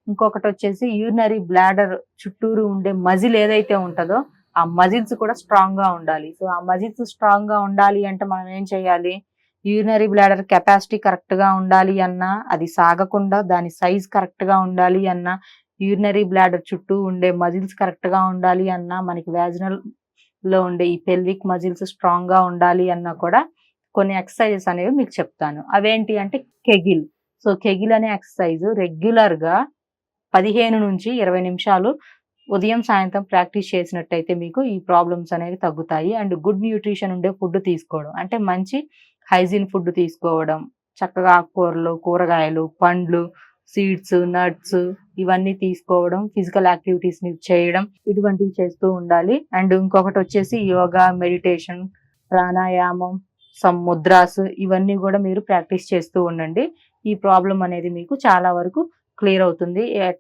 ఇంకొకటి వచ్చేసి urinary bladder చుట్టూరు ఉండే మజిల్ ఏదైతే ఉంటుందో ఆ మజిల్స్ కూడా స్ట్రాంగ్ గా ఉండాలి. సో ఆ మజిల్స్ స్ట్రాంగ్ గా ఉండాలి అంటే మనం ఏం చేయాలి? యూరినరీ బ్లాడర్ కెపాసిటీ కరెక్ట్ గా ఉండాలి అన్నా, అది సాగకుండా దాని సైజ్ కరెక్ట్ గా ఉండాలి అన్నా, యూరినరీ బ్లాడర్ చుట్టూ ఉండే మజిల్స్ కరెక్ట్ గా ఉండాలి అన్నా, మనకి వాజినల్ లో ఉండే ఈ పెల్విక్ మజిల్స్ స్ట్రాంగ్ గా ఉండాలి అన్నా కూడా కొన్ని ఎక్సర్సైజెస్ అనేవి మీకు చెప్తాను. అవేంటి అంటే కెగిల్. సో కెగిల్ అనే ఎక్సర్సైజ్ రెగ్యులర్ గా 15-20 నిమిషాలు ఉదయం సాయంత్రం ప్రాక్టీస్ చేసినట్టయితే మీకు ఈ ప్రాబ్లమ్స్ అనేవి తగ్గుతాయి. అండ్ గుడ్ న్యూట్రిషన్ ఉండే ఫుడ్ తీసుకోవడం, అంటే మంచి హైజీన్ ఫుడ్ తీసుకోవడం, చక్కగా ఆకుకూరలు, కూరగాయలు, పండ్లు, సీడ్స్, నట్స్ ఇవన్నీ తీసుకోవడం, ఫిజికల్ యాక్టివిటీస్ చేయడం, ఇటువంటివి చేస్తూ ఉండాలి. అండ్ ఇంకొకటి వచ్చేసి యోగా, మెడిటేషన్, ప్రాణాయామం, సమ్ ముద్రాస్ ఇవన్నీ కూడా మీరు ప్రాక్టీస్ చేస్తూ ఉండండి. ఈ ప్రాబ్లం అనేది మీకు చాలా వరకు క్లియర్ అవుతుంది.